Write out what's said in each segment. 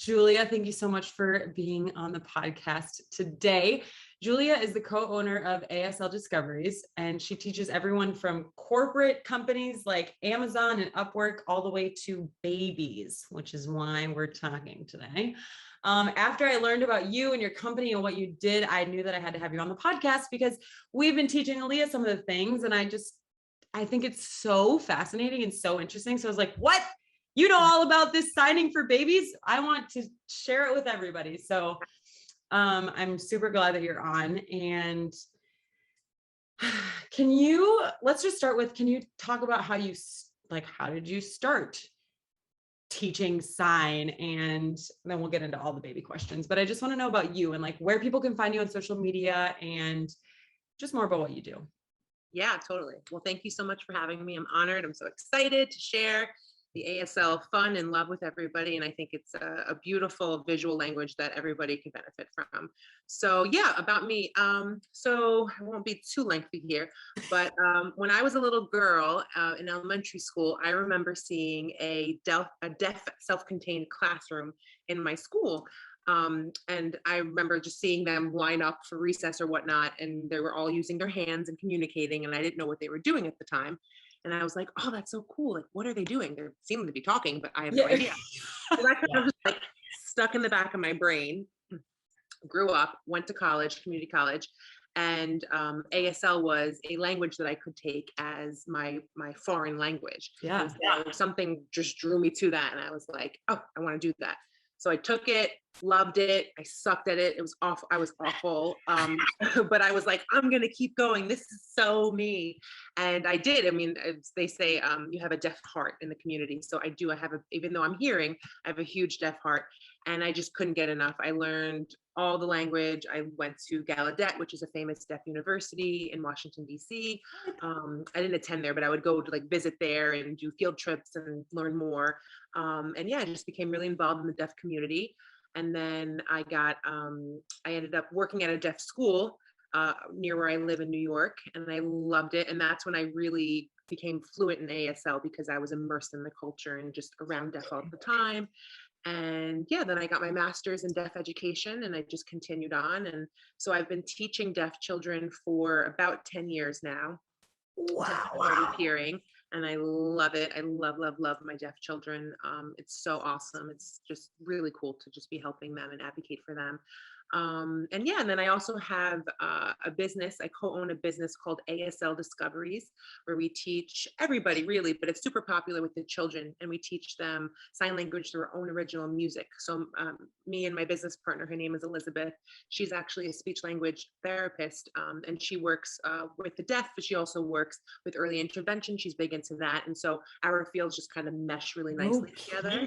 Julia, thank you so much for being on the podcast today. Julia is the co-owner of ASLDiscoveries, and she teaches everyone from corporate companies like Amazon and Upwork all the way to babies, which is why we're talking today. After I learned about you and your company and what you did, I knew that I had to have you on the podcast because we've been teaching Aaliyah some of the things, and I think it's so fascinating and so interesting. So I was like, what? You know all about this signing for babies? I want to share it with everybody. So I'm super glad that you're on. And let's just start with, can you talk about how did you start teaching sign? And then we'll get into all the baby questions, but I just want to know about you and like where people can find you on social media and just more about what you do. Yeah, totally. Well, thank you so much for having me. I'm honored. I'm so excited to share the ASL fun and love with everybody. And I think it's a beautiful visual language that everybody can benefit from. So yeah, about me. So I won't be too lengthy here, but when I was a little girl in elementary school, I remember seeing a deaf self-contained classroom in my school. And I remember just seeing them line up for recess or whatnot, and they were all using their hands and communicating, and I didn't know what they were doing at the time. And I was like, oh, that's so cool. Like, what are they doing? They seem to be talking, but I have no idea. So that kind of just like stuck in the back of my brain. Grew up, went to college, community college, and ASL was a language that I could take as my foreign languge. Yeah. So something just drew me to that, and I was like, oh, I want to do that. So I took it, loved it. I sucked at it. It was awful. I was awful. But I was like, I'm going to keep going. This is so me. And I did. I mean, they say you have a deaf heart in the community. So I do. Even though I'm hearing, I have a huge deaf heart. And I just couldn't get enough. I learned all the language. I went to Gallaudet, which is a famous deaf university in Washington, D.C. I didn't attend there, but I would go to like visit there and do field trips and learn more. And yeah, I just became really involved in the deaf community. And then I ended up working at a deaf school near where I live in New York, and I loved it. And that's when I really became fluent in ASL because I was immersed in the culture and just around deaf all the time. And yeah, then I got my master's in deaf education, and I just continued on. And so I've been teaching deaf children for about 10 years now. Wow. Hearing, and I love it. I love my deaf children. It's so awesome. It's just really cool to just be helping them and advocate for them. And yeah, and then I also have a business. I co-own a business called ASLDiscoveries, where we teach everybody really, but it's super popular with the children, and we teach them sign language through our own original music. So me and my business partner, her name is Elizabeth. She's actually a speech language therapist, and she works with the deaf, but she also works with early intervention. She's big into that. And so our fields just kind of mesh really nicely together.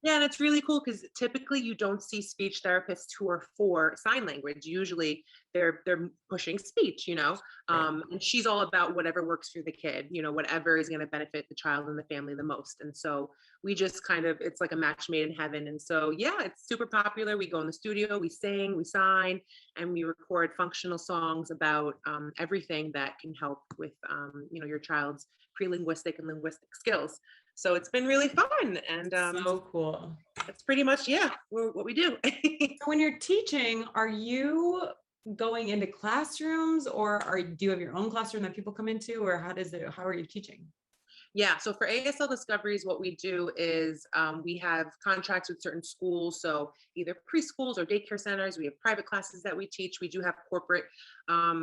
Yeah, and it's really cool because typically you don't see speech therapists who are for sign language. Usually they're pushing speech, and she's all about whatever works for the kid, whatever is going to benefit the child and the family the most. And so we just it's like a match made in heaven. And so yeah, it's super popular. We go in the studio, we sing, we sign, and we record functional songs about everything that can help with your child's pre-linguistic and linguistic skills. So it's been really fun, and so cool. That's pretty much what we do. So when you're teaching, are you going into classrooms, or do you have your own classroom that people come into, or how are you teaching? Yeah, so for ASLDiscoveries, what we do is we have contracts with certain schools, so either preschools or daycare centers. We have private classes that we teach. We do have corporate.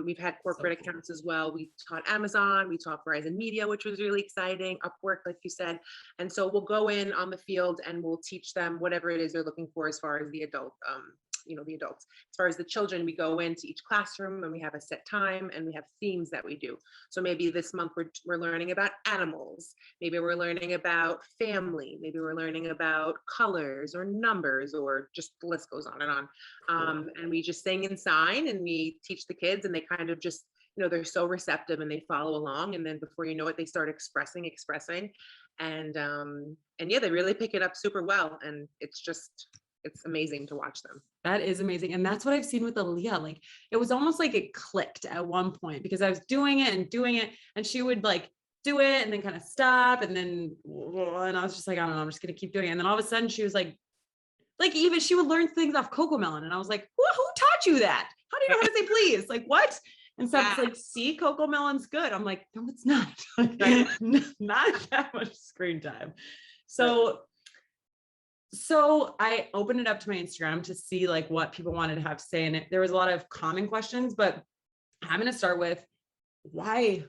We've had corporate accounts as well. We taught Amazon, we taught Verizon Media, which was really exciting, Upwork, like you said. And so we'll go in on the field and we'll teach them whatever it is they're looking for as far as the adults. As far as the children, we go into each classroom and we have a set time and we have themes that we do. So maybe this month we're learning about animals. Maybe we're learning about family. Maybe we're learning about colors or numbers, or just the list goes on and on. And we just sing and sign, and we teach the kids, and they kind of just, they're so receptive and they follow along. And then before you know it, they start expressing. And yeah, they really pick it up super well. And it's amazing to watch them. That is amazing. And that's what I've seen with Aaliyah. Like, it was almost like it clicked at one point, because I was doing it and she would like do it and then kind of stop. And I was just like, I don't know, I'm just going to keep doing it. And then all of a sudden she was like Like even she would learn things off Cocomelon. And I was like, who taught you that? How do you know how to say please? Like what? And so it's like, see, Cocomelon's good. I'm like, no, it's not. Like, not that much screen time. So I opened it up to my Instagram to see like what people wanted to have to say. And there was a lot of common questions, but I'm going to start with why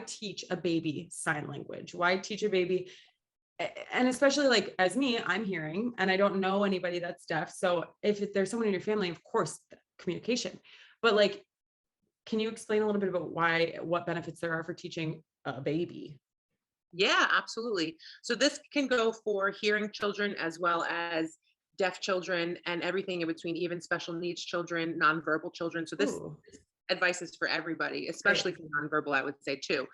teach a baby sign language? Why teach a baby? And especially like as me, I'm hearing, and I don't know anybody that's deaf. So if there's someone in your family, of course, communication, but like, can you explain a little bit about what benefits there are for teaching a baby? Yeah, absolutely. So this can go for hearing children as well as deaf children and everything in between, even special needs children, nonverbal children. So this Ooh, advice is for everybody, great. especially for nonverbal, I would say too.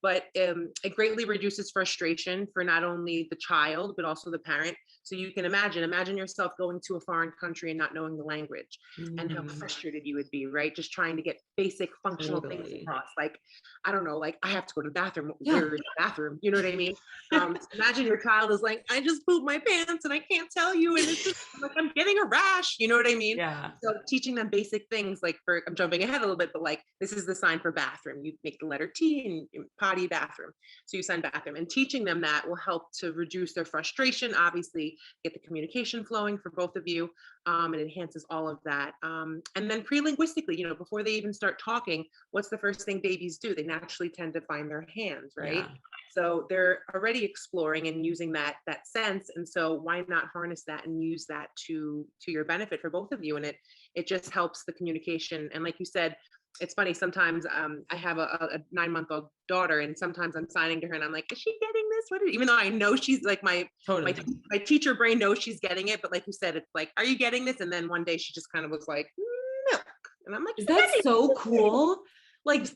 But it greatly reduces frustration for not only the child, but also the parent. So you can imagine yourself going to a foreign country and not knowing the language and how frustrated you would be, right? Just trying to get basic functional things Totally. across. Like, I don't know, like I have to go to the bathroom. Yeah. Where is the bathroom? You know what I mean? So imagine your child is like, I just pooped my pants and I can't tell you. And it's just like, I'm getting a rash. You know what I mean? Yeah. So teaching them basic things like I'm jumping ahead a little bit, but like, this is the sign for bathroom. You make the letter T and potty bathroom. So you sign bathroom, and teaching them that will help to reduce their frustration, obviously get the communication flowing for both of you. It enhances all of that. And then pre-linguistically, before they even start talking, what's the first thing babies do? They naturally tend to find their hands, right? Yeah. So they're already exploring and using that sense. And so why not harness that and use that to your benefit for both of you? And it just helps the communication. And like you said, it's funny, sometimes I have a 9-month-old daughter, and sometimes I'm signing to her and I'm like, is she getting this? Even though I know she's like Totally. my teacher brain knows she's getting it, but like you said, it's like, are you getting this? And then one day she just kind of was like, milk. And I'm like, Is that so cool? Like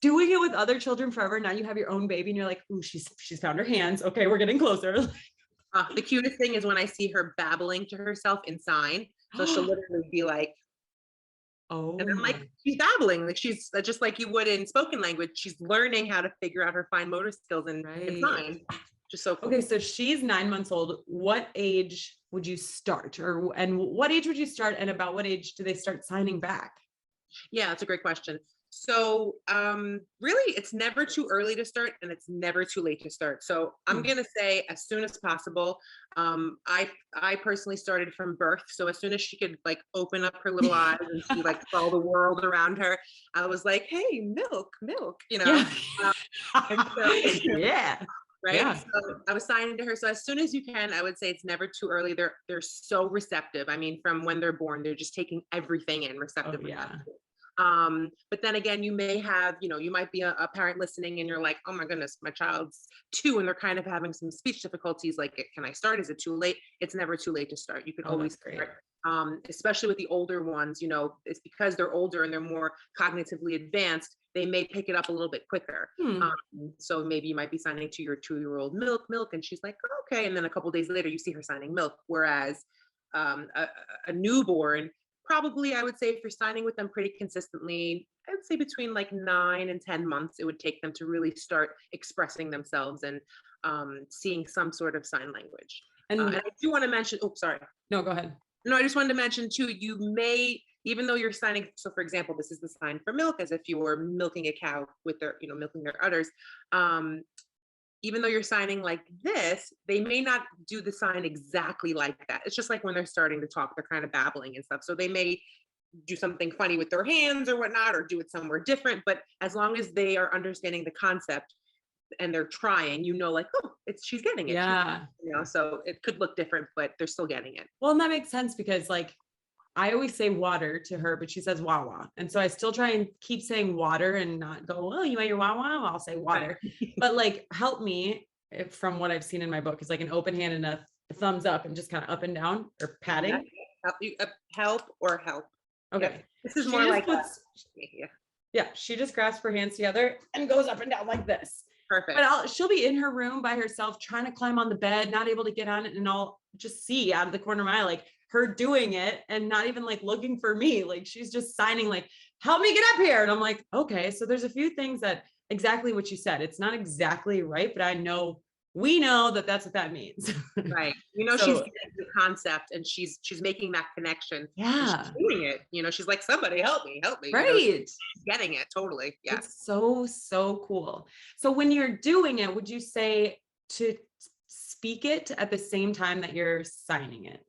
doing it with other children forever. Now you have your own baby and you're like, ooh, she's found her hands. Okay, we're getting closer. The cutest thing is when I see her babbling to herself in sign. So she'll literally be like, oh, and I'm like, she's babbling, like she's just like you would in spoken language. She's learning how to figure out her fine motor skills in sign. Just so cool. Okay, so she's 9 months old. What age would you start, and what age would you start, and about what age do they start signing back? Yeah, that's a great question. So really, it's never too early to start and it's never too late to start. So I'm going to say as soon as possible. I personally started from birth. So as soon as she could like open up her little eyes and see like all the world around her, I was like, hey, milk, Yeah. So, Yeah. Right. Yeah. So I was signing to her. So as soon as you can, I would say it's never too early. They're so receptive. I mean, from when they're born, they're just taking everything in receptively. Oh, yeah. But then again, you may have, you might be a parent listening and you're like, oh my goodness, my child's 2 and they're kind of having some speech difficulties. Like, can I start? Is it too late? It's never too late to start. You can always start. Especially with the older ones, it's because they're older and they're more cognitively advanced. They may pick it up a little bit quicker. So maybe you might be signing to your 2-year-old milk, and she's like, oh, okay. And then a couple of days later, you see her signing milk. Whereas a newborn, probably, I would say if you're signing with them pretty consistently, I would say between like 9 and 10 months, it would take them to really start expressing themselves and seeing some sort of sign language. And I do want to mention, sorry. No, go ahead. No, I just wanted to mention too, you may, even though you're signing, so for example, this is the sign for milk, as if you were milking a cow with their, milking their udders. Even though you're signing like this, they may not do the sign exactly like that. It's just like when they're starting to talk, they're kind of babbling and stuff. So they may do something funny with their hands or whatnot, or do it somewhere different. But as long as they are understanding the concept and they're trying, like, oh, she's getting it. Yeah. So it could look different, but they're still getting it. Well, and that makes sense because like, I always say water to her, but she says wawa. And so I still try and keep saying water and not go, oh, you want your wawa? I'll say water. But like, help me from what I've seen in my book is like an open hand and a thumbs up and just kind of up and down or patting. Help or help. Okay. Yeah. This is more like, yeah, she just grasps her hands together and goes up and down like this. Perfect. But she'll be in her room by herself, trying to climb on the bed, not able to get on it. And I'll just see out of the corner of my eye, like her doing it and not even like looking for me. Like she's just signing like, help me get up here. And I'm like, okay. So there's a few things that exactly what you said. It's not exactly right, but I know we know that that's what that means. Right. She's So getting the concept and she's making that connection. And she's yeah, doing it. She's like, somebody help me. right. She's getting it totally. Yeah. It's so, so cool. So when you're doing it, would you say to speak it at the same time that you're signing it?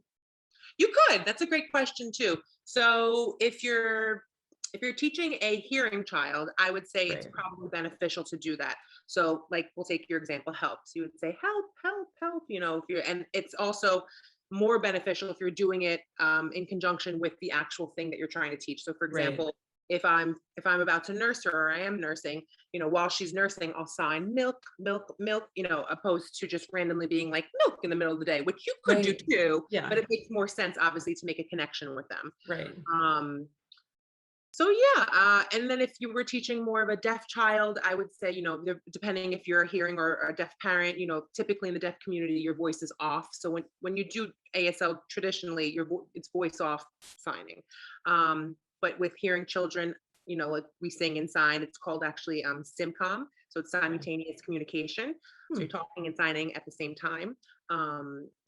You could. That's a great question too. So if you're teaching a hearing child, I would say it's Right. probably beneficial to do that. So like we'll take your example, help. So you would say help, help, help, if you're and it's also more beneficial if you're doing it in conjunction with the actual thing that you're trying to teach. So for Right. example, if I'm about to nurse her or I am nursing, while she's nursing, I'll sign milk, milk, milk, opposed to just randomly being like milk in the middle of the day, which you could do Right. too, Yeah. but it makes more sense obviously to make a connection with them. Right. Um, so yeah, and then if you were teaching more of a deaf child, I would say, depending if you're a hearing or a deaf parent, typically in the deaf community, your voice is off. So when you do ASL traditionally, it's voice off signing. But with hearing children, like we sing and sign, it's called actually SIMCOM. So it's simultaneous communication. So you're talking and signing at the same time.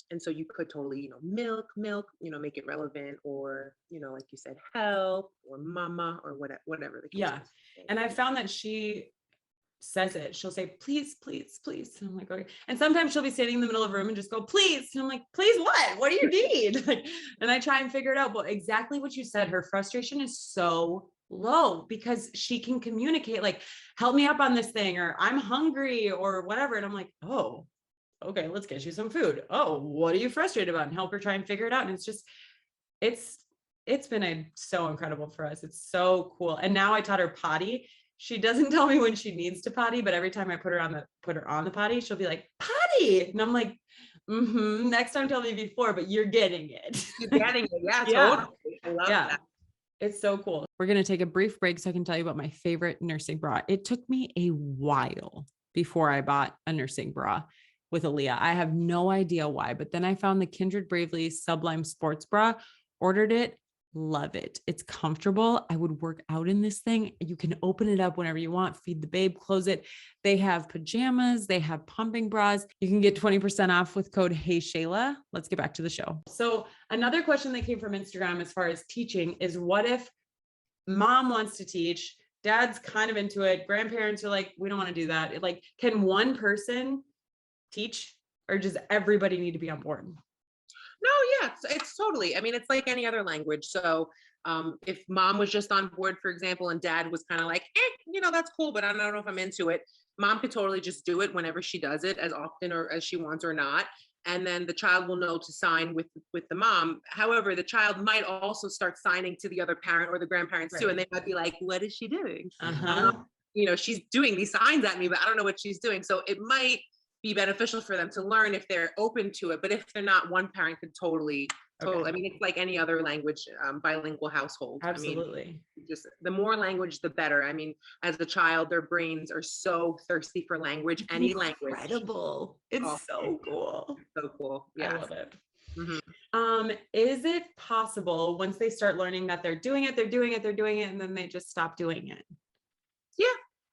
And so you could totally, milk, make it relevant, or, like you said, help or mama or whatever the case Yeah. is. And I found that she says it. She'll say, please, please, please. And I'm like, okay. And sometimes she'll be standing in the middle of a room and just go, please. And I'm like, please what? What do you need? And I try and figure it out. But exactly what you said, her frustration is so low because she can communicate, like, help me up on this thing, or I'm hungry or whatever. And I'm like, oh, okay, let's get you some food. Oh, what are you frustrated about? And help her try and figure it out. And it's just, it's been so incredible for us. It's so cool. And now I taught her potty. She doesn't tell me when she needs to potty, but every time I put her on the potty, she'll be like, potty. And I'm like, next time tell me before, but you're getting it. You're getting it. Yeah, Yeah. totally. I love Yeah. that. It's so cool. We're going to take a brief break so I can tell you about my favorite nursing bra. It took me a while before I bought a nursing bra with Aaliyah. I have no idea why, but then I found the Kindred Bravely Sublime Sports Bra, ordered it, love it. It's comfortable. I would work out in this thing. You can open it up whenever you want, feed the babe, close it. They have pajamas, they have pumping bras. You can get 20% off with code Hey Shayla. Let's get back to the show. So another question that came from Instagram as far as teaching is, what if mom wants to teach, dad's kind of into it, grandparents are like, we don't want to do that. Like, can one person teach, or does everybody need to be on board? No, yeah, it's totally. I mean, it's like any other language. So if mom was just on board, for example, and dad was kind of like, that's cool, but I don't know if I'm into it. Mom could totally just do it whenever she does it, as often or as she wants or not. And then the child will know to sign with the mom. However, the child might also start signing to the other parent or the grandparents too, and they might be like, "What is she doing? She's doing these signs at me, but I don't know what she's doing." So it might be beneficial for them to learn if they're open to it. But if they're not, one parent could totally. I mean, it's like any other language, bilingual household. Absolutely. I mean, just the more language, the better. I mean, as a child, their brains are so thirsty for language, any language. Incredible. It's so cool. So cool. Yeah. I love it. Is it possible once they start learning that they're doing it, and then they just stop doing it? Yeah,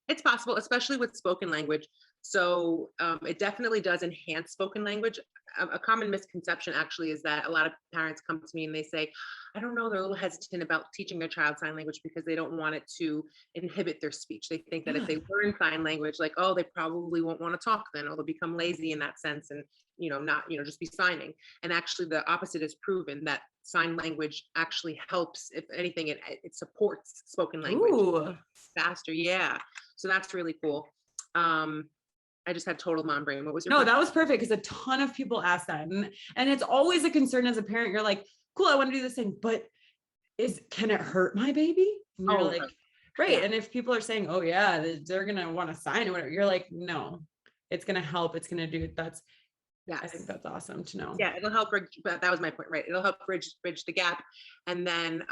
it's possible, especially with spoken language. So it definitely does enhance spoken language. A common misconception actually is that a lot of parents come to me and they say, I don't know, they're a little hesitant about teaching their child sign language because they don't want it to inhibit their speech. They think that if they learn sign language, like, oh, they probably won't want to talk then, or they'll become lazy in that sense and, not, just be signing. And actually the opposite is proven, that sign language actually helps. If anything, it supports spoken language faster. Yeah. So that's really cool. I just had total mom brain. What was your question? That was perfect, because a ton of people ask that. And it's always a concern as a parent. You're like, cool, I want to do this thing, but can it hurt my baby? And you're like, right. Yeah. And if people are saying, oh yeah, they're going to want to sign or whatever, you're like, no, it's going to help. It's going to do that's. Yeah, I think that's awesome to know. Yeah, it'll help bridge, but that was my point, right? It'll help bridge the gap. And then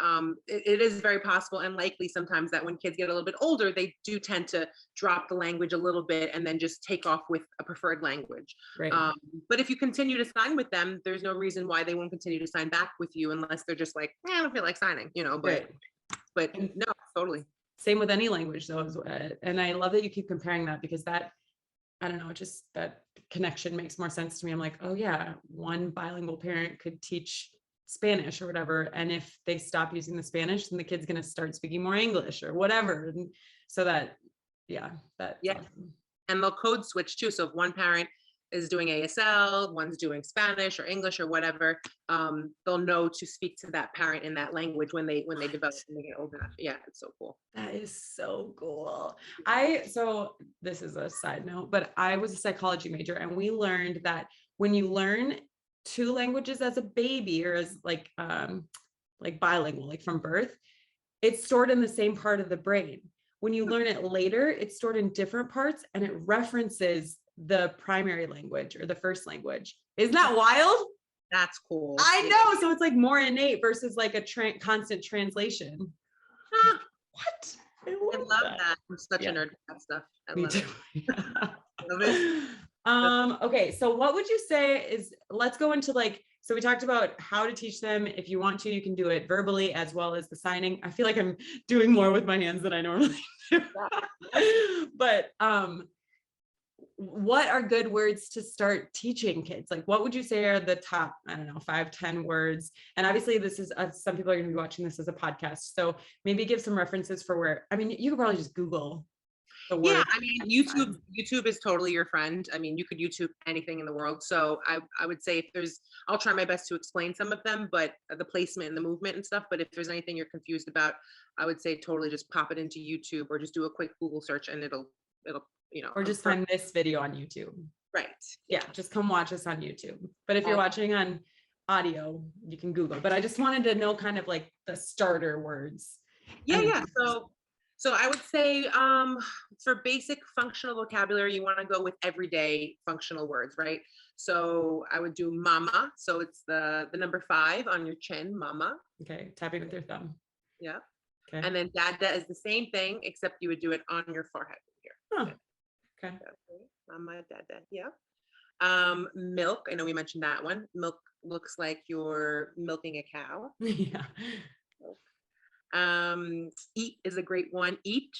it is very possible and likely sometimes that when kids get a little bit older, they do tend to drop the language a little bit and then just take off with a preferred language. Right. But if you continue to sign with them, there's no reason why they won't continue to sign back with you unless they're just like, I don't feel like signing, but no, totally. Same with any language though. And I love that you keep comparing that, because that I don't know, just that connection makes more sense to me. I'm like, oh yeah, one bilingual parent could teach Spanish or whatever. And if they stop using the Spanish, then the kid's going to start speaking more English or whatever. And so that, yeah, that's Yeah. awesome. And they'll code switch too. So if one parent is doing ASL, one's doing Spanish or English or whatever, they'll know to speak to that parent in that language when they develop and they get old enough. Yeah, it's so cool. That is so cool. So this is a side note, but I was a psychology major, and we learned that when you learn two languages as a baby, or as like bilingual, like from birth, it's stored in the same part of the brain. When you learn it later, it's stored in different parts, and it references the primary language or the first language. Isn't that wild? That's cool. I know. So it's like more innate versus like a constant translation. Huh. What? I love that. I'm such a nerd for that stuff. I love it. Love it. Okay, so what would you say is, let's go into like, so we talked about how to teach them. If you want to, you can do it verbally as well as the signing. I feel like I'm doing more with my hands than I normally do. But what are good words to start teaching kids? Like, what would you say are the top, I don't know, 5-10 words? And obviously this is, some people are going to be watching this as a podcast. So maybe give some references for where, I mean, you could probably just Google the word. Yeah, I mean, YouTube is totally your friend. I mean, you could YouTube anything in the world. So I would say I'll try my best to explain some of them, but the placement and the movement and stuff. But if there's anything you're confused about, I would say totally just pop it into YouTube or just do a quick Google search and it'll, or just find this video on YouTube. Right. Yeah, just come watch us on YouTube. But if you're watching on audio, you can Google. But I just wanted to know kind of like the starter words. Yeah. So I would say for basic functional vocabulary, you want to go with everyday functional words, right? So I would do mama. So it's the number 5 on your chin, mama. Okay, tapping with your thumb. Yeah. Okay. And then dada is the same thing, except you would do it on your forehead here. Huh. Okay. Mama, dada, yeah. Milk, I know we mentioned that one. Milk looks like you're milking a cow. Yeah. Eat is a great one. Eat,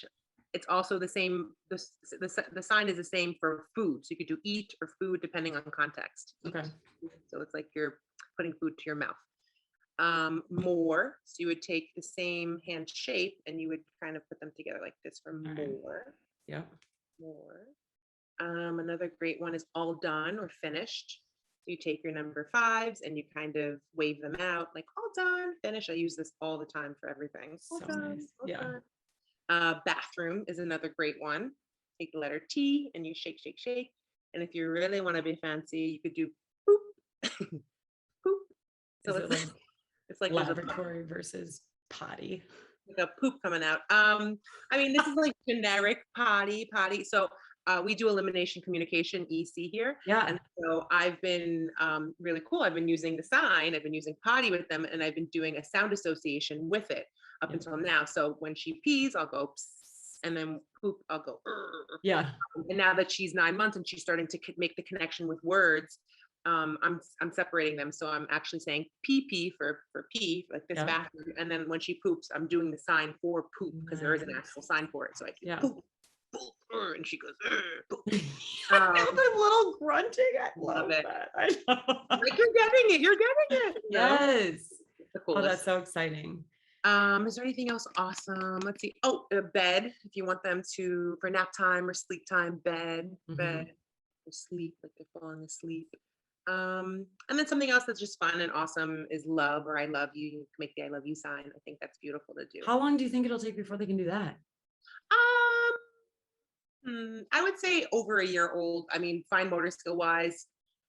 it's also the same, the sign is the same for food. So you could do eat or food depending on context. Okay. So it's like you're putting food to your mouth. More, so you would take the same hand shape and you would kind of put them together like this for more. Right. Yeah. More. Another great one is all done or finished. So you take your number 5s and you kind of wave them out like all done, finished. I use this all the time for everything. So nice. Yeah. Bathroom is another great one. Take the letter T and you shake, shake, shake. And if you really want to be fancy, you could do poop. Poop. So it's like laboratory versus potty. Like a poop coming out. I mean, this is like generic potty. So we do elimination communication, EC here. Yeah. And so I've been really cool. I've been using the sign, I've been using potty with them, and I've been doing a sound association with it up until now. So when she pees, I'll go psst, and then poop, I'll go. Yeah. And now that she's 9 months and she's starting to make the connection with words, I'm separating them. So I'm actually saying pee for pee, like this bathroom. And then when she poops, I'm doing the sign for poop because there is an actual sign for it. So I can poop. And she goes, the little grunting. I love it. I know. Like you're getting it. Yes. Oh, that's so exciting. Is there anything else awesome? Let's see. Oh, a bed. If you want them to for nap time or sleep time, bed or sleep, like they're falling asleep. And then something else that's just fun and awesome is love or I love you. You can make the I love you sign. I think that's beautiful to do. How long do you think it'll take before they can do that? I would say over a year old. I mean, fine motor skill wise,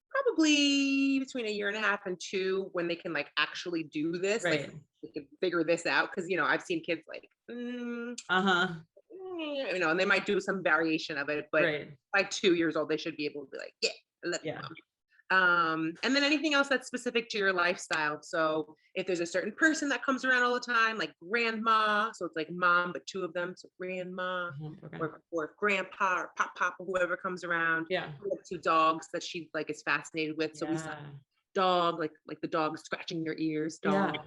probably between 1.5 years and 2 when they can like actually do this. Right. Like they can figure this out. Cause I've seen kids like, and they might do some variation of it, but by 2 years old, they should be able to be like, yeah. And then anything else that's specific to your lifestyle. So if there's a certain person that comes around all the time, like grandma, so it's like mom, but 2 of them, so grandma, or grandpa or pop or whoever comes around. Yeah. 2 dogs that she like is fascinated with. So we saw dog, like the dog scratching your ears, dog.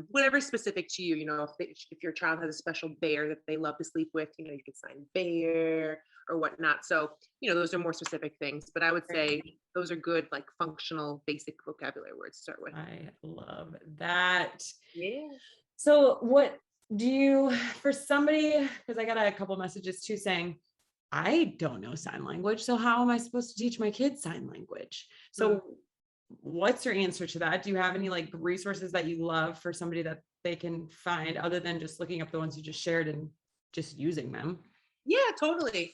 whatever's specific to you, if your child has a special bear that they love to sleep with, you could sign bear or whatnot. So, those are more specific things, but I would say those are good, like functional, basic vocabulary words to start with. I love that. Yeah. So what do you, for somebody, because I got a couple messages too saying, I don't know sign language. So how am I supposed to teach my kids sign language? So what's your answer to that? Do you have any like resources that you love for somebody that they can find other than just looking up the ones you just shared and just using them? Yeah, totally.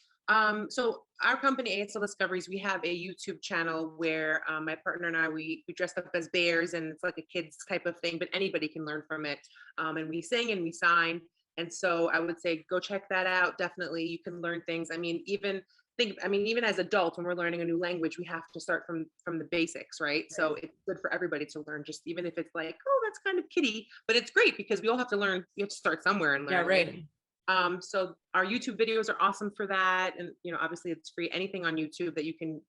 So our company, ASLDiscoveries, we have a YouTube channel where my partner and I, we dress up as bears, and it's like a kids type of thing, but anybody can learn from it. And we sing and we sign. And so I would say, go check that out. Definitely. You can learn things. I mean, even as adults, when we're learning a new language, we have to start from the basics, right? So it's good for everybody to learn, just even if it's like, oh, that's kind of kiddie, but it's great because we all have to learn. You have to start somewhere and learn. Yeah, right. So our YouTube videos are awesome for that. And, obviously it's free. Anything on YouTube that you can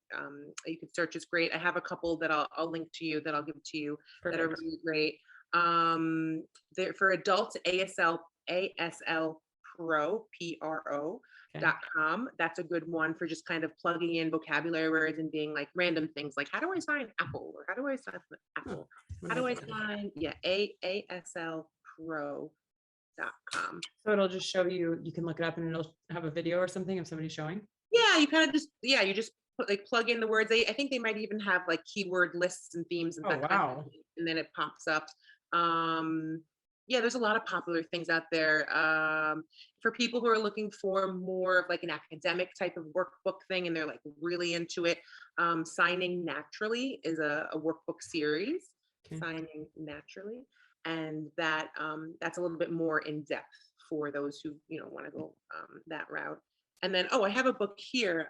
search is great. I have a couple that I'll link to you, that I'll give to you. Perfect. That are really great. For adults, ASL Pro, PRO.com. That's a good one for just kind of plugging in vocabulary words and being like random things like, how do I sign apple? Or how do I sign apple? How do I sign, ASL Pro.com. So it'll just show you, you can look it up and it'll have a video or something of somebody showing. Yeah, you kind of just, you just plug in the words. I think they might even have like keyword lists and themes and that kind of thing, and then it pops up. There's a lot of popular things out there. For people who are looking for more of like an academic type of workbook thing and they're like really into it, Signing Naturally is a workbook series. Okay. Signing Naturally. And that's a little bit more in depth for those who want to go that route. And then I have a book here.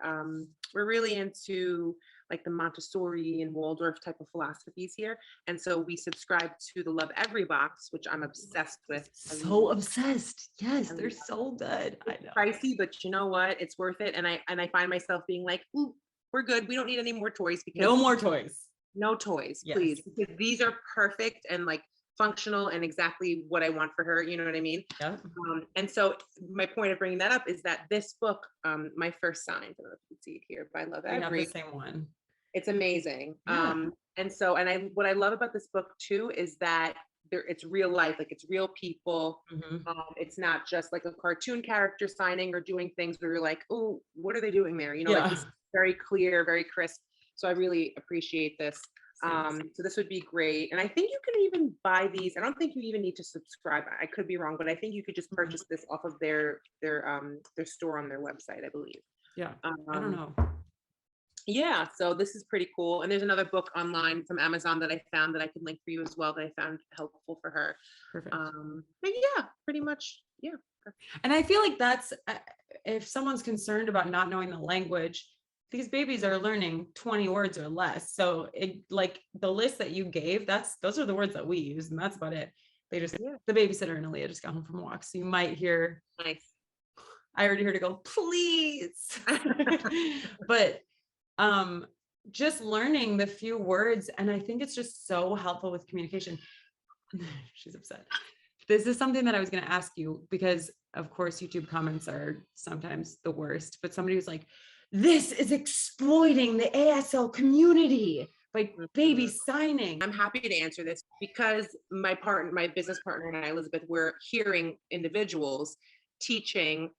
We're really into like the Montessori and Waldorf type of philosophies here, and so we subscribe to the Lovevery box, which I'm obsessed with. So obsessed. Yes, they're so good. I know. Pricey, but you know what? It's worth it. And I find myself being like, ooh, we're good. We don't need any more toys. Because no more toys. No toys, yes. Please. Because these are perfect and like functional and exactly what I want for her. You know what I mean? Yeah. And so my point of bringing that up is that this book, My First Sign, I don't know if you can see it here, by Lovevery. I have the same one. It's amazing. Yeah. What I love about this book too is that it's real life, like it's real people. Mm-hmm. It's not just like a cartoon character signing or doing things where you're like, oh, what are they doing there? Like this is very clear, very crisp. So I really appreciate this. So this would be great. And I think you can even buy these. I don't think you even need to subscribe. I could be wrong, but I think you could just purchase this off of their store on their website, I believe. Yeah. I don't know. Yeah. So this is pretty cool. And there's another book online from Amazon that I found that I can link for you as well, that I found helpful for her. Perfect. But yeah, pretty much. Yeah. And I feel like that's, if someone's concerned about not knowing the language, these babies are learning 20 words or less. So like the list that you gave, those are the words that we use, and that's about it. They just, the babysitter and Aaliyah just got home from walks. So you might hear, nice. I already heard it go, please. But just learning the few words. And I think it's just so helpful with communication. She's upset. This is something that I was going to ask you, because of course, YouTube comments are sometimes the worst, but somebody was like, this is exploiting the ASL community by baby signing. I'm happy to answer this because my business partner and I, Elizabeth, we're hearing individuals teaching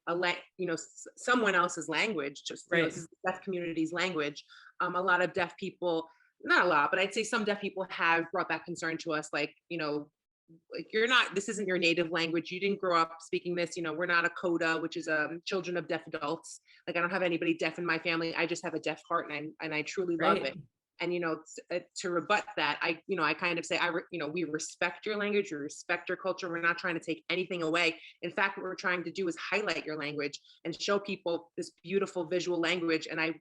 someone else's language, just this is the deaf community's language. A lot of deaf people, not a lot, but I'd say some deaf people have brought that concern to us, like, like this isn't your native language. You didn't grow up speaking this, we're not a CODA, which is children of deaf adults. Like I don't have anybody deaf in my family. I just have a deaf heart and I truly love it. And, to rebut that, I kind of say, we respect your language, we respect your culture. We're not trying to take anything away. In fact, what we're trying to do is highlight your language and show people this beautiful visual language. And I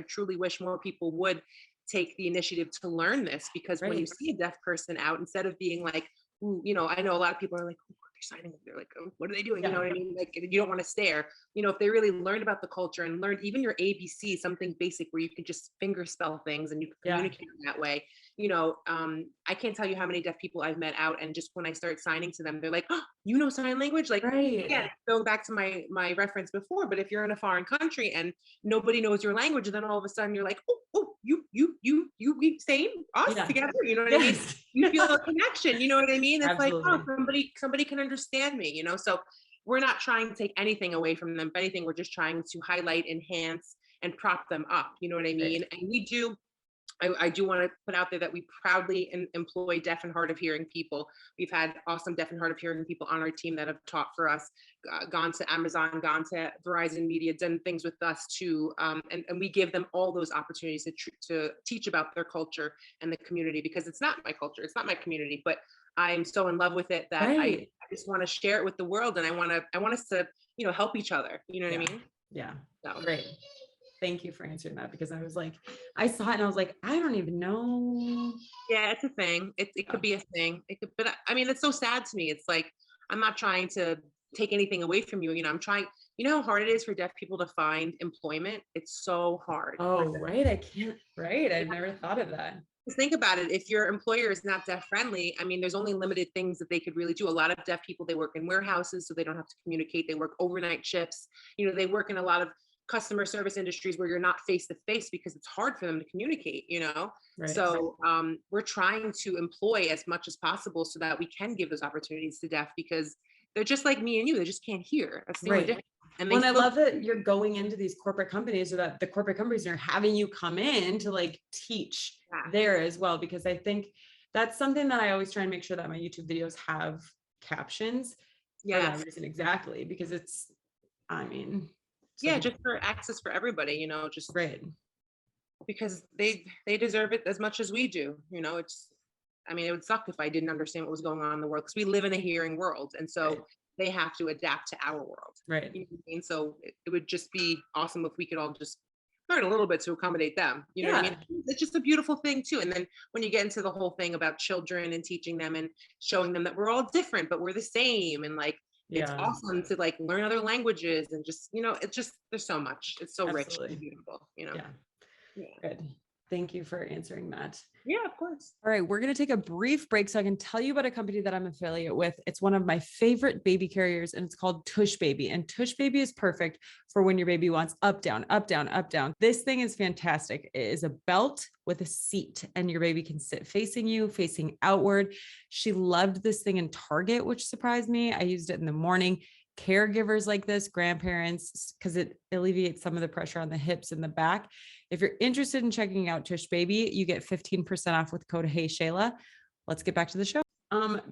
truly wish more people would take the initiative to learn this, because when you see a deaf person out, instead of being like, ooh, I know a lot of people are like, oh, signing. They're like, oh, what are they doing? You Yeah. know what I mean? Like, you don't want to stare. You know, if they really learned about the culture and learned even your ABC, something basic where you can just finger spell things and you can Yeah. communicate that way. You know, I can't tell you how many deaf people I've met out, and just when I start signing to them, they're like, oh, you know sign language? Like, Right. again, going back to my reference before, but if you're in a foreign country and nobody knows your language, and then all of a sudden you're like, oh, we same us Yeah. together. You know what I mean? Yes. You feel a connection. You know what I mean? It's like, oh, Absolutely. somebody can understand me. You know, so we're not trying to take anything away from them. If anything, we're just trying to highlight, enhance, and prop them up. You know what I Right. mean? And we do. I do want to put out there that we proudly employ deaf and hard of hearing people. We've had awesome deaf and hard of hearing people on our team that have taught for us, gone to Amazon, gone to Verizon Media, done things with us too. And we give them all those opportunities to teach about their culture and the community, because it's not my culture, it's not my community, but I'm so in love with it that I just want to share it with the world. And I want us to, you know, help each other. You know what I mean? Yeah. So. Great. Thank you for answering that, because I was like, I saw it and I was like, I don't even know. Yeah, it's a thing. It could be a thing. It could, but I mean, it's so sad to me. It's like, I'm not trying to take anything away from you. You know, I'm trying, you know how hard it is for deaf people to find employment? It's so hard. Oh, right. I can't, right. I've never thought of that. Just think about it. If your employer is not deaf friendly, I mean, there's only limited things that they could really do. A lot of deaf people, they work in warehouses, so they don't have to communicate. They work overnight shifts. You know, they work in a lot of customer service industries where you're not face to face because it's hard for them to communicate, you know? Right. So we're trying to employ as much as possible so that we can give those opportunities to deaf, because they're just like me and you. They just can't hear. That's the only difference. And I love that you're going into these corporate companies, or that the corporate companies are having you come in to like teach there as well, because I think that's something that I always try and make sure that my YouTube videos have captions for that reason. Exactly. Because it's, I mean, yeah, just for access for everybody, you know, just because they deserve it as much as we do. You know, it's, I mean, it would suck if I didn't understand what was going on in the world, because we live in a hearing world, and so they have to adapt to our world. Right. You know what I mean? So it would just be awesome if we could all just learn a little bit to accommodate them. You know what I mean? It's just a beautiful thing too. And then when you get into the whole thing about children and teaching them and showing them that we're all different, but we're the same. And like, it's awesome to like learn other languages, and just, you know, it's just, there's so much, it's so rich and beautiful, you know? Good. Thank you for answering that. Yeah, of course. All right, we're going to take a brief break so I can tell you about a company that I'm affiliate with. It's one of my favorite baby carriers, and it's called Tush Baby. And Tush Baby is perfect for when your baby wants up, down, up, down, up, down. This thing is fantastic. It is a belt with a seat, and your baby can sit facing you, facing outward. She loved this thing in Target, which surprised me. I used it in the morning. Caregivers like this, grandparents, because it alleviates some of the pressure on the hips and the back. If you're interested in checking out Tush Baby, you get 15% off with code Hey Shayla. Let's get back to the show.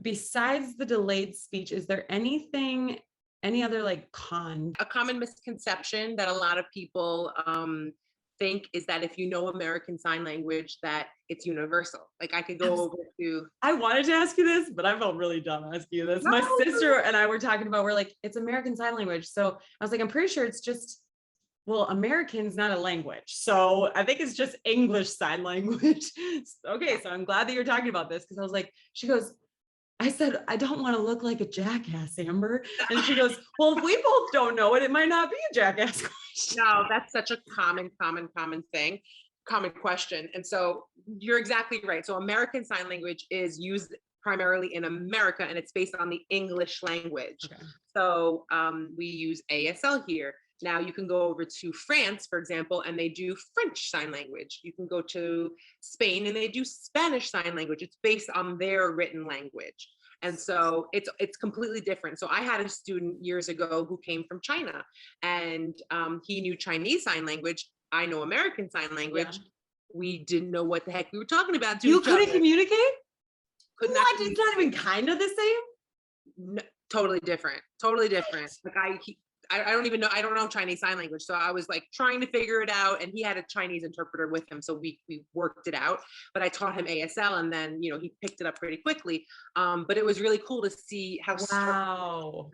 Besides the delayed speech, is there anything, any other like a common misconception that a lot of people think is that if you know American Sign Language, that it's universal. Like, I could go over to. I wanted to ask you this, but I felt really dumb asking you this. My sister and I were talking about, we're like, it's American Sign Language. So I was like, I'm pretty sure it's just, well, American's not a language. So I think it's just English Sign Language. Okay, so I'm glad that you're talking about this, because I was like, she goes, I said, I don't want to look like a jackass, Amber. And she goes, well, if we both don't know it, it might not be a jackass question. No, that's such a common thing, common question. And so you're exactly right. So American Sign Language is used primarily in America, and it's based on the English language. Okay. So we use ASL here. Now you can go over to France, for example, and they do French Sign Language. You can go to Spain and they do Spanish Sign Language. It's based on their written language. And so it's completely different. So I had a student years ago who came from China, and he knew Chinese Sign Language. I know American Sign Language. Yeah. We didn't know what the heck we were talking about. You couldn't communicate? What? It's not even kind of the same? No, totally different. Totally different. Like I don't even know. I don't know Chinese Sign Language. So I was like trying to figure it out, and he had a Chinese interpreter with him. So we worked it out, but I taught him ASL, and then, you know, he picked it up pretty quickly. But it was really cool to see how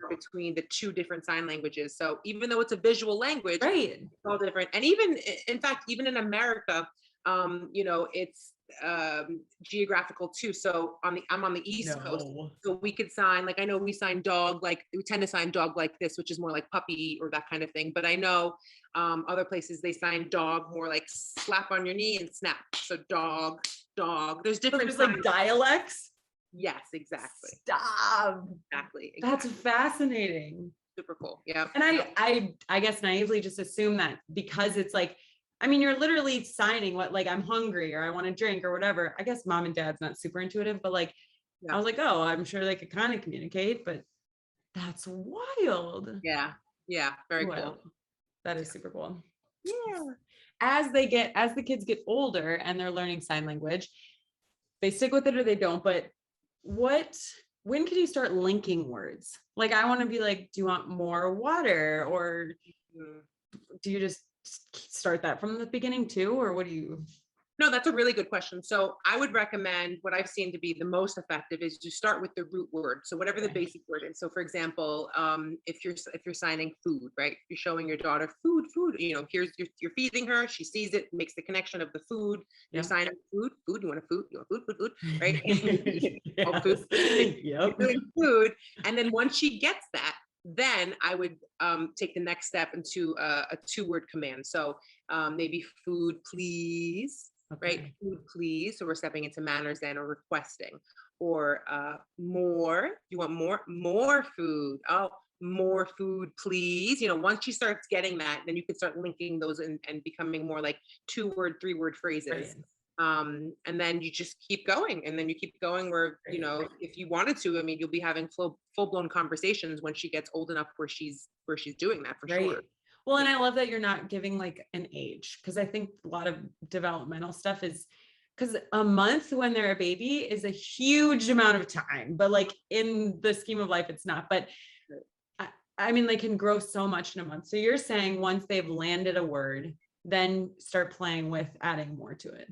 between the two different sign languages. So even though it's a visual language, it's all different. And even, in fact, even in America, you know, geographical too. So I'm on the East Coast, No. so we could sign, like, I know we sign dog, like we tend to sign dog like this, which is more like puppy or that kind of thing. But I know other places they sign dog more like slap on your knee and snap. So dog, dog. There's So different there's like signs. dialects. Yes, exactly. Stop. Exactly. That's Exactly. fascinating. Super cool. Yeah. And Yep. I guess naively just assume that because it's like, I mean, you're literally signing what, like, I'm hungry or I want to drink or whatever. I guess mom and dad's not super intuitive, but like, I Yeah. was like, oh, I'm sure they could kind of communicate, but that's wild. Yeah. Yeah. Very Wild. cool. That is super cool. Yeah. As the kids get older and they're learning sign language, they stick with it or they don't. But when can you start linking words? Like, I want to be like, do you want more water? Or Mm. do you just start that from the beginning too? Or what do you? No, that's a really good question. So I would recommend, what I've seen to be the most effective is to start with the root word. So whatever the Okay. basic word is. So for example, if you're signing food, right? You're showing your daughter food, food. Here's you're feeding her. She sees it, makes the connection of the food. You're Yeah. signing food, food. You want a food? You want food, food, food, right? Oh, Yes. food. You're Yep. doing food, and then once she gets that, then I would take the next step into a two-word command. So maybe food, please. Right? Okay. Food, please. So we're stepping into manners then, or requesting, or more. You want more food. Oh, more food, please. Once she starts getting that, then you can start linking those and becoming more like 2-word, 3-word phrases. Right. And then you just keep going, and then you keep going where, Right. if you wanted to, I mean, you'll be having full-blown conversations when she gets old enough where she's doing that for Right. sure. Well, and I love that you're not giving like an age, because I think a lot of developmental stuff is, because a month when they're a baby is a huge amount of time, but like in the scheme of life, it's not. But I mean, they can grow so much in a month. So you're saying once they've landed a word, then start playing with adding more to it,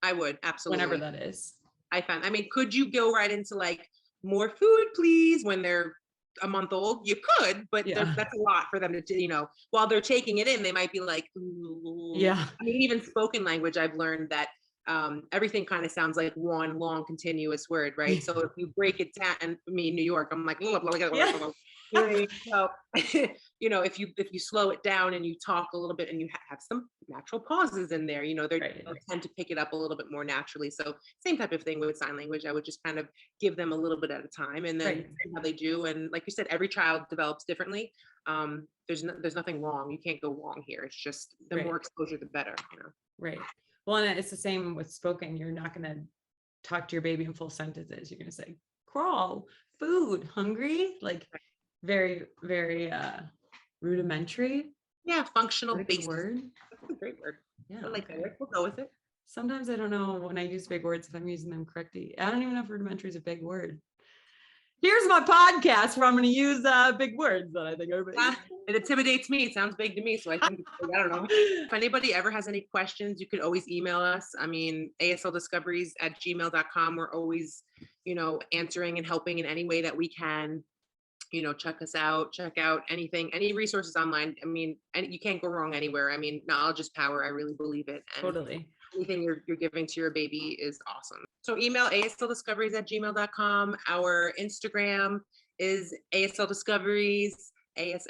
I would absolutely. whenever that is. I mean, could you go right into like more food, please, when they're a month old? You could, but Yeah. that's a lot for them to, while they're taking it in, they might be like, ooh. Yeah. I mean, even spoken language, I've learned that everything kind of sounds like one long continuous word, right? So if you break it down, and me in New York, I'm like, blah, blah, blah, blah, blah, Yeah. blah. You know what I mean? So, if you slow it down and you talk a little bit and you have some natural pauses in there, they Right. tend to pick it up a little bit more naturally. So same type of thing with sign language. I would just kind of give them a little bit at a time, and then Right. see how they do. And like you said, every child develops differently. There's nothing wrong. You can't go wrong here. It's just the Right. more exposure, the better. Right. Well, and it's the same with spoken. You're not going to talk to your baby in full sentences. You're going to say, crawl, food, hungry, like very, very rudimentary. Yeah, functional What a good basis. word. That's a great word. Yeah. I like Okay. that word. We'll go with it. Sometimes I don't know when I use big words if I'm using them correctly. I don't even know if rudimentary is a big word. Here's my podcast where I'm going to use big words that I think are big. It intimidates me. It sounds big to me. So I think, I don't know. If anybody ever has any questions, you could always email us. I mean, ASLDiscoveries@gmail.com. We're always, answering and helping in any way that we can. Check us out, check out any resources online. I mean, and you can't go wrong anywhere. I mean, knowledge is power. I really believe it. And Totally. anything you're giving to your baby is awesome. So email ASLDiscoveries@gmail.com. Our Instagram is ASLDiscoveries.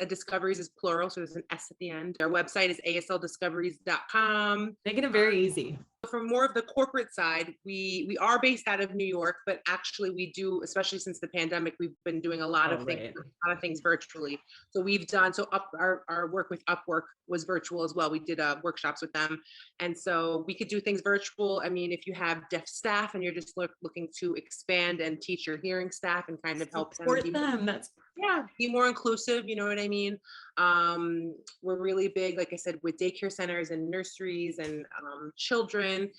Discoveries is plural, so there's an S at the end. Our website is ASLDiscoveries.com. Making it very easy. For more of the corporate side, we are based out of New York, but actually we do, especially since the pandemic, we've been doing a lot of things virtually. So our work with Upwork was virtual as well. We did workshops with them, and so we could do things virtual. I mean, if you have deaf staff and you're just looking to expand and teach your hearing staff and kind of help support them. That's be more inclusive, you know what I mean? We're really big, like I said, with daycare centers and nurseries and children,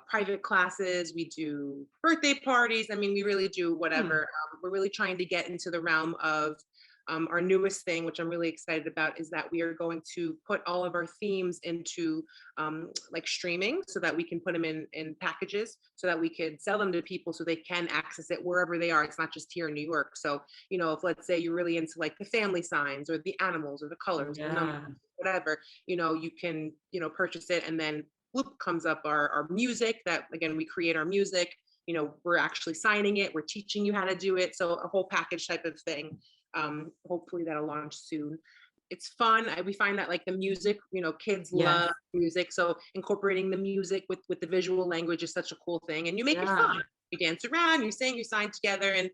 private classes. We do birthday parties. I mean, we really do whatever. We're really trying to get into the realm of our newest thing, which I'm really excited about, is that we are going to put all of our themes into like streaming, so that we can put them in packages, so that we could sell them to people so they can access it wherever they are. It's not just here in New York. So, if let's say you're really into like the family signs or the animals or the colors, or the numbers, whatever, you can, purchase it and then whoop comes up our music that, again, we create our music. We're actually signing it. We're teaching you how to do it. So a whole package type of thing. Hopefully that'll launch soon. It's fun. We find that like the music, kids Yes. love music. So incorporating the music with the visual language is such a cool thing. And you make it Yeah. fun. You dance around, you sing, you sign together. And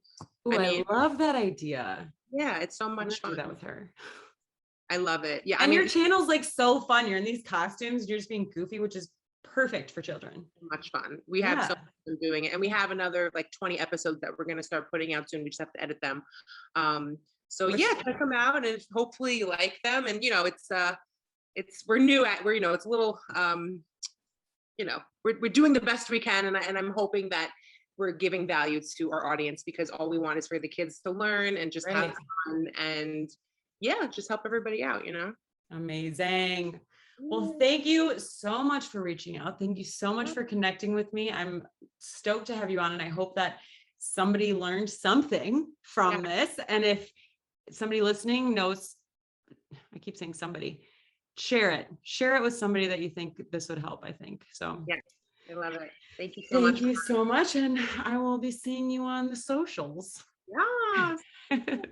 Ooh, I I mean, love that idea. yeah, it's so I'm gonna much do fun. that with her. I love it. Yeah. I And mean, your channel's like so fun. You're in these costumes, you're just being goofy, which is perfect for children. much fun. We have Yeah. so much fun doing it. And we have another like 20 episodes that we're going to start putting out soon. We just have to edit them. So Which- yeah, check them out and hopefully you like them. And we're new at, it's a little, we're doing the best we can. And I'm hoping that we're giving value to our audience, because all we want is for the kids to learn and just have fun and just help everybody out, Amazing. Well, thank you so much for reaching out. Thank you so much for connecting with me. I'm stoked to have you on, and I hope that somebody learned something from this. And if somebody listening knows, I keep saying somebody, share it with somebody that you think this would help, I think. So yeah, I love it. Thank you so much. Thank you so much. And I will be seeing you on the socials. Yeah.